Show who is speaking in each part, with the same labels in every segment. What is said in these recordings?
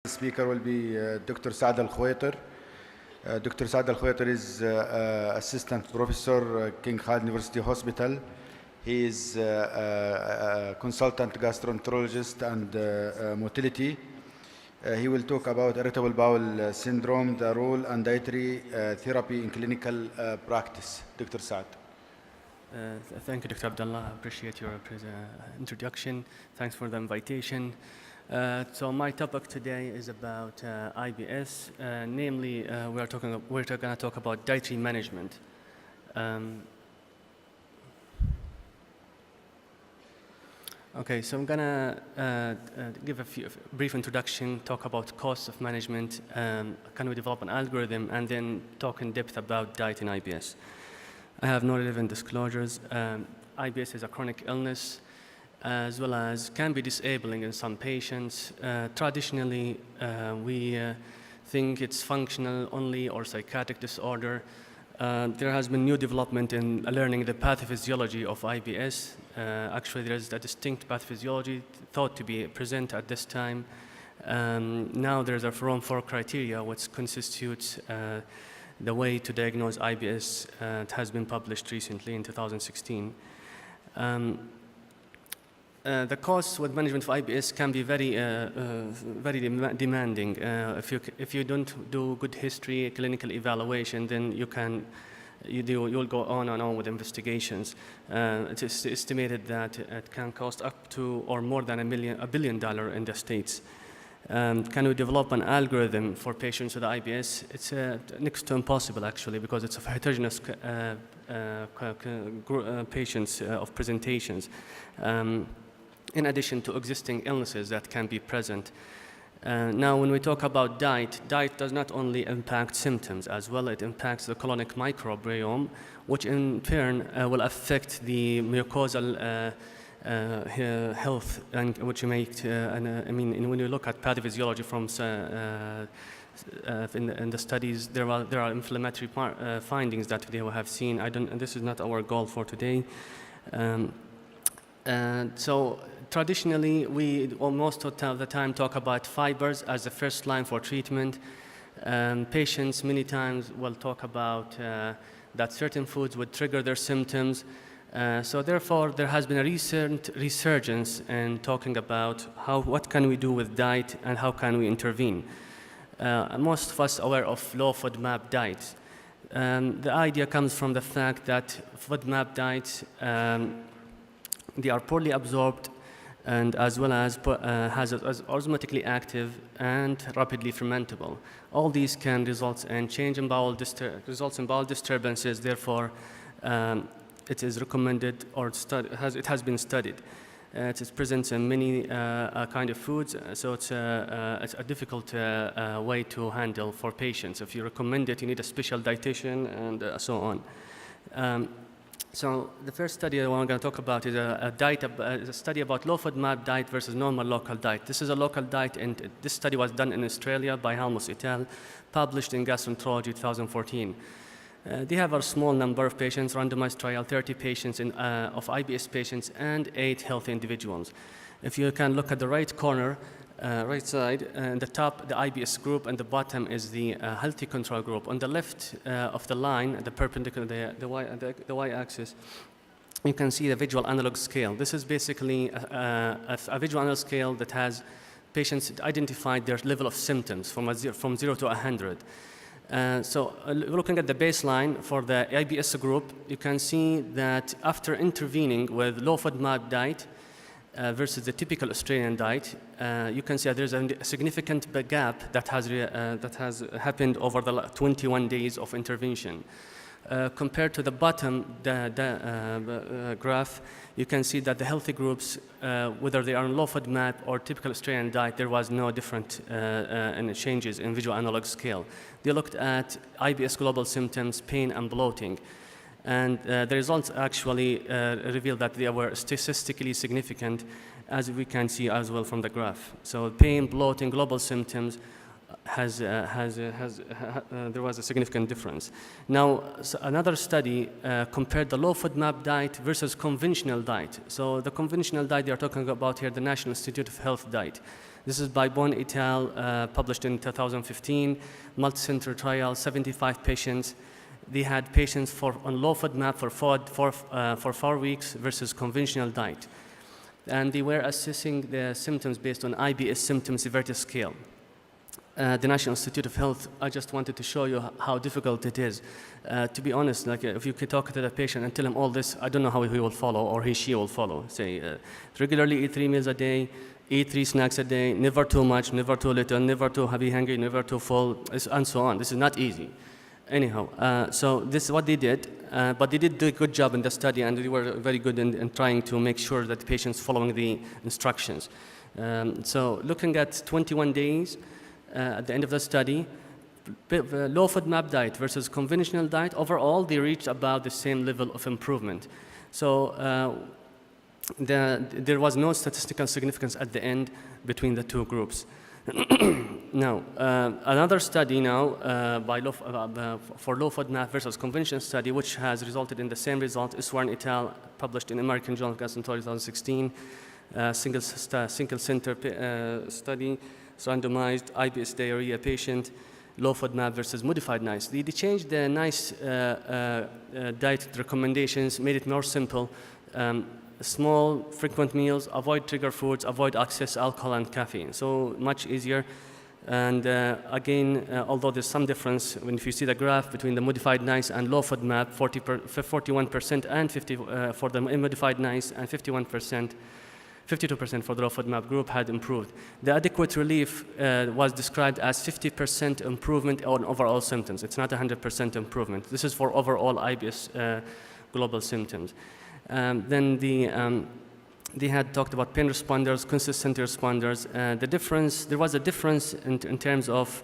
Speaker 1: Speaker will be Dr. Saad Al Kutair. Dr. Saad Al Kutair is Assistant Professor, King Khalid University Hospital. He is a consultant gastroenterologist and motility. He will talk about irritable bowel syndrome, the role and dietary therapy in clinical practice. Dr. Saad.
Speaker 2: Thank you, Dr. Abdullah. I appreciate your introduction. Thanks for the invitation. So my topic today is about IBS. Namely, we're going to talk about dietary management. Okay, so I'm going to give a brief introduction, talk about costs of management, can we develop an algorithm, and then talk in depth about diet in IBS. I have no relevant disclosures. IBS is a chronic illness, as well as can be disabling in some patients. Traditionally, we think it's functional only or psychiatric disorder. There has been new development in learning the pathophysiology of IBS. Actually, there is a distinct pathophysiology thought to be present at this time. Now there's a Form 4 criteria which constitutes the way to diagnose IBS. It has been published recently in 2016. The costs with management of IBS can be very demanding. If you don't do good history, clinical evaluation, then you'll go on and on with investigations. It is estimated that it can cost up to or more than $1 billion in the States. Can we develop an algorithm for patients with IBS? It's next to impossible, actually, because it's a heterogeneous patients of presentations. In addition to existing illnesses that can be present. Now, when we talk about diet does not only impact symptoms as well, it impacts the colonic microbiome, which in turn will affect the mucosal health, and which make, when you look at pathophysiology from in the studies, there are inflammatory findings that they have seen. And this is not our goal for today. So traditionally, we most of the time talk about fibers as the first line for treatment. Patients many times will talk about that certain foods would trigger their symptoms. So therefore, there has been a recent resurgence in talking about what can we do with diet and how can we intervene. Most of us are aware of low FODMAP diets. The idea comes from the fact that FODMAP diets they are poorly absorbed and as well as osmotically active and rapidly fermentable. All these can result in change in bowel disturbances. Therefore, it is recommended or it has been studied. It is present in many kind of foods, so it's a difficult way to handle for patients. If you recommend it, you need a special dietitian and so on. So the first study I'm going to talk about is a study about low FODMAP diet versus normal local diet. This is a local diet, and this study was done in Australia by Halmos et al., published in Gastroenterology 2014. They have a small number of patients, randomized trial, 30 patients of IBS patients and 8 healthy individuals. If you can look at the right corner, right side, the top, the IBS group, and the bottom is the healthy control group. On the left of the line, the perpendicular, the y-axis, you can see the visual analog scale. This is basically a visual analog scale that has patients identified their level of symptoms from 0 to 100. So looking at the baseline for the IBS group, you can see that after intervening with low FODMAP diet, versus the typical Australian diet, you can see that there's a significant gap that has happened over the 21 days of intervention. Compared to the bottom graph, you can see that the healthy groups, whether they are on low FODMAP or typical Australian diet, there was no different changes in visual analog scale. They looked at IBS global symptoms, pain, and bloating. And the results actually revealed that they were statistically significant, as we can see as well from the graph. So pain, bloating, global symptoms, there was a significant difference. Now, another study compared the low FODMAP diet versus conventional diet. So the conventional diet they are talking about here, the National Institute of Health diet. This is by Bon et al., published in 2015, multi-center trial, 75 patients. They had patients on low FODMAP for 4 weeks versus conventional diet. And they were assessing the symptoms based on IBS symptom severity scale. The National Institute of Health, I just wanted to show you how difficult it is. To be honest, like if you could talk to the patient and tell him all this, I don't know how he will follow or she will follow. Say, regularly eat 3 meals a day, eat 3 snacks a day, never too much, never too little, never too heavy hungry, never too full, and so on. This is not easy. Anyhow, so this is what they did, but they did do a good job in the study, and they were very good in trying to make sure that the patients following the instructions. So looking at 21 days, at the end of the study, low FODMAP diet versus conventional diet, overall they reached about the same level of improvement. So there was no statistical significance at the end between the two groups. Now, another study now for low FODMAP versus conventional study, which has resulted in the same result, is Swarn et al., published in American Journal of Gastroenterology 2016, single center study, randomized IBS diarrhea patient, low FODMAP versus modified NICE. They changed the NICE diet recommendations, made it more simple. Small, frequent meals, avoid trigger foods, avoid excess alcohol and caffeine. So much easier. And again, although there's some difference, if you see the graph between the modified NICE and low FODMAP, 41% and 50% for the modified NICE and 52% for the low FODMAP group had improved. The adequate relief was described as 50% improvement on overall symptoms. It's not 100% improvement. This is for overall IBS global symptoms. Then they had talked about pain responders, consistent responders. There was a difference in terms of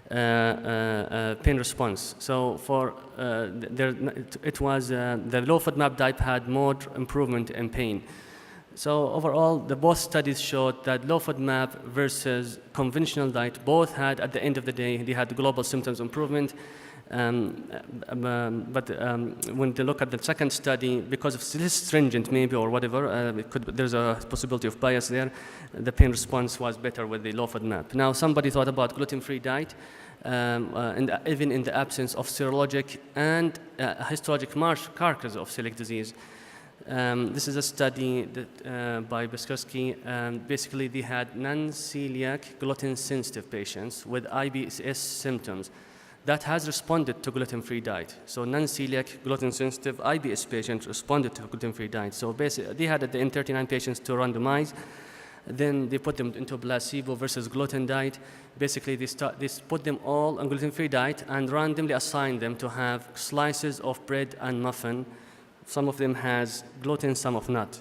Speaker 2: pain response. So for it was the low FODMAP diet had more improvement in pain. So overall, both studies showed that low FODMAP versus conventional diet both had, at the end of the day, they had global symptoms improvement. But when they look at the second study, because of less stringent maybe or whatever, there's a possibility of bias there, the pain response was better with the low FODMAP. Now somebody thought about gluten-free diet, and even in the absence of serologic and histologic markers of celiac disease. This is a study that, by Biskursky. Basically, they had non-celiac gluten-sensitive patients with IBS symptoms that has responded to gluten-free diet. So non-celiac gluten-sensitive IBS patients responded to gluten-free diet. So basically, they had at the end 39 patients to randomize. Then they put them into placebo versus gluten diet. Basically, they put them all on gluten-free diet and randomly assigned them to have slices of bread and muffin. Some of them has gluten, some of not.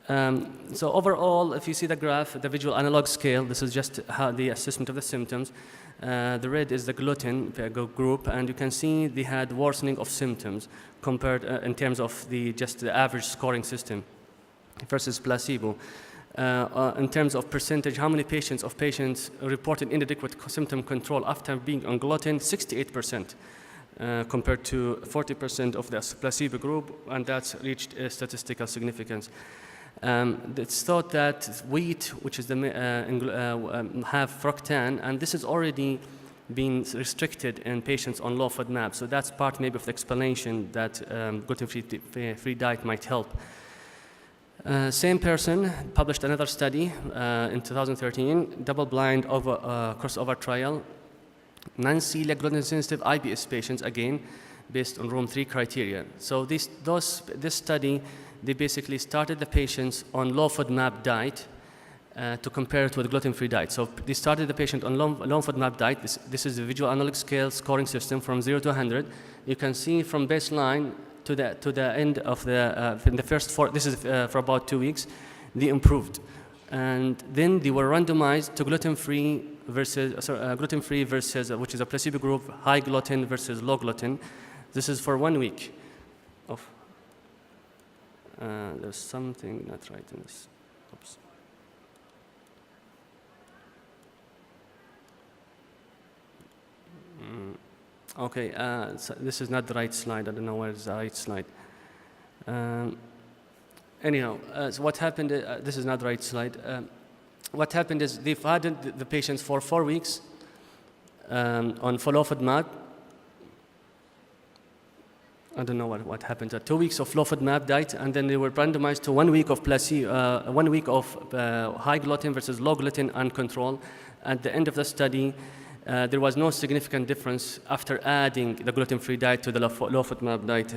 Speaker 2: So overall, if you see the graph, the visual analog scale, this is just how the assessment of the symptoms. The red is the gluten group, and you can see they had worsening of symptoms compared in terms of the average scoring system versus placebo. In terms of percentage, how many patients reported inadequate symptom control after being on gluten? 68%. Compared to 40% of the placebo group, and that's reached statistical significance. It's thought that wheat, which is have fructan, and this has already been restricted in patients on low FODMAP. So that's part maybe of the explanation that gluten-free diet might help. Same person published another study in 2013, double-blind crossover trial. Non-celiac gluten-sensitive IBS patients, again, based on Rome 3 criteria. So this study, they basically started the patients on low FODMAP diet to compare it with gluten-free diet. So they started the patient on low FODMAP diet. This is the visual analog scale scoring system from 0 to 100. You can see from baseline to the end of in the first 4, this is for about 2 weeks, they improved. And then they were randomized to gluten-free versus, which is a placebo group, high gluten versus low gluten. This is for 1 week. There's something not right in this. Oops. Okay, so this is not the right slide. I don't know where's the right slide. Anyhow, so what happened, this is not the right slide. What happened is they've had the patients for 4 weeks on flofadmab. I don't know what happened. 2 weeks of flofadmab diet, and then they were randomized to 1 week of placebo, 1 week of high gluten versus low gluten and control. At the end of the study, there was no significant difference after adding the gluten-free diet to the flofadmab diet.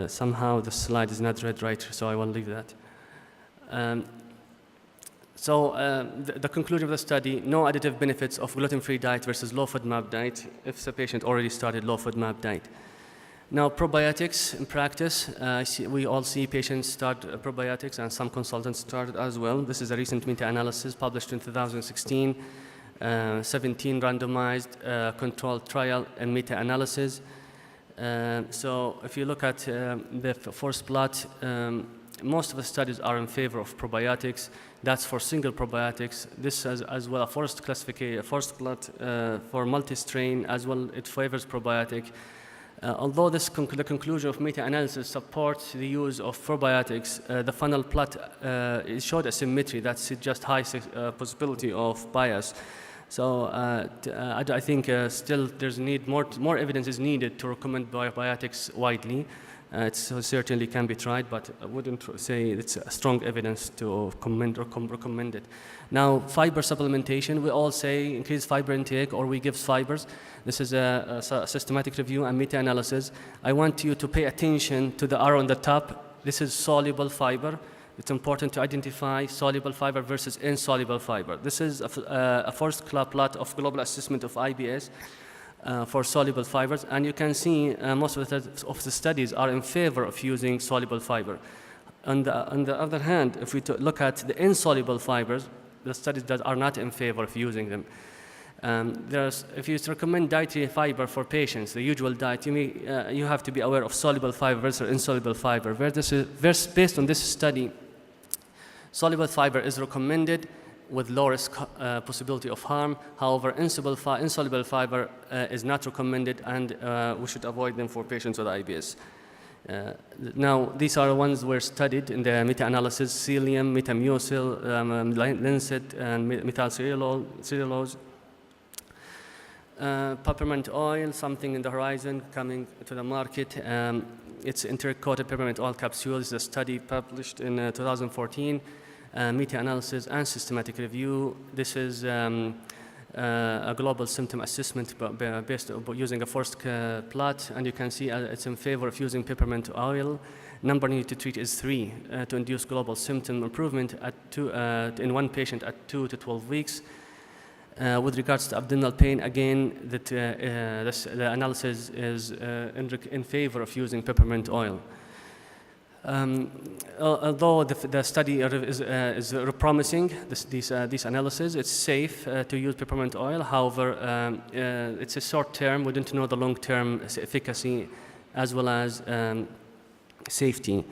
Speaker 2: Somehow the slide is not read right, so I will leave that. The conclusion of the study, no additive benefits of gluten-free diet versus low-FODMAP diet if the patient already started low-FODMAP diet. Now, probiotics in practice, we all see patients start probiotics, and some consultants started as well. This is a recent meta-analysis published in 2016, 17 randomized controlled trial and meta-analysis. So if you look at the force plot, most of the studies are in favor of probiotics. That's for single probiotics. This is as well a forced classification, a forced plot for multi-strain as well. It favors probiotic. Although the conclusion of meta-analysis supports the use of probiotics, the funnel plot it showed a symmetry that suggests high possibility of bias. So I think still there's more evidence is needed to recommend probiotics widely. It certainly can be tried, but I wouldn't say it's a strong evidence to recommend it. Now, fiber supplementation, we all say increase fiber intake or we give fibers. This is a systematic review and meta-analysis. I want you to pay attention to the arrow on the top. This is soluble fiber. It's important to identify soluble fiber versus insoluble fiber. This is a forced plot of global assessment of IBS for soluble fibers, and you can see most of the studies are in favor of using soluble fiber. On the other hand, if we look at the insoluble fibers, the studies that are not in favor of using them. If you recommend dietary fiber for patients, the usual diet, you have to be aware of soluble fiber versus insoluble fiber. Based on this study, soluble fiber is recommended with low risk possibility of harm. However, insoluble fiber is not recommended, and we should avoid them for patients with IBS. Now, these are the ones were studied in the meta-analysis: psyllium, metamucil, linseed, and methylcellulose. Peppermint oil, something in the horizon coming to the market. It's intercoated peppermint oil capsules. The study published in 2014. Meta-analysis and systematic review. This is a global symptom assessment based using a forced plot, and you can see it's in favor of using peppermint oil. Number needed to treat is 3 to induce global symptom improvement in one patient at 2 to 12 weeks. With regards to abdominal pain, again, the analysis is in favor of using peppermint oil. Although the study is promising, this analysis, it's safe to use peppermint oil. However, it's a short term. We don't know the long-term efficacy as well as safety.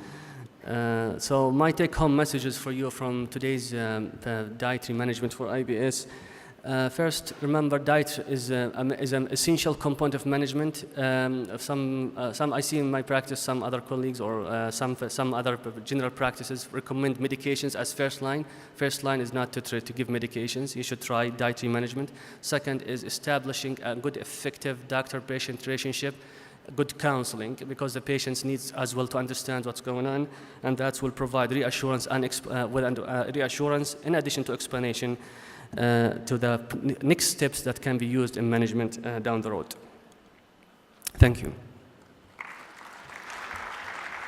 Speaker 2: So my take-home messages for you from today's dietary management for IBS. First, remember, diet is an essential component of management. Some I see in my practice, some other colleagues or some other general practices recommend medications as first line. First line is not to try to give medications. You should try dietary management. Second is establishing a good, effective doctor-patient relationship, good counseling, because the patients needs as well to understand what's going on, and that will provide reassurance and reassurance in addition to explanation to the next steps that can be used in management down the road. Thank you.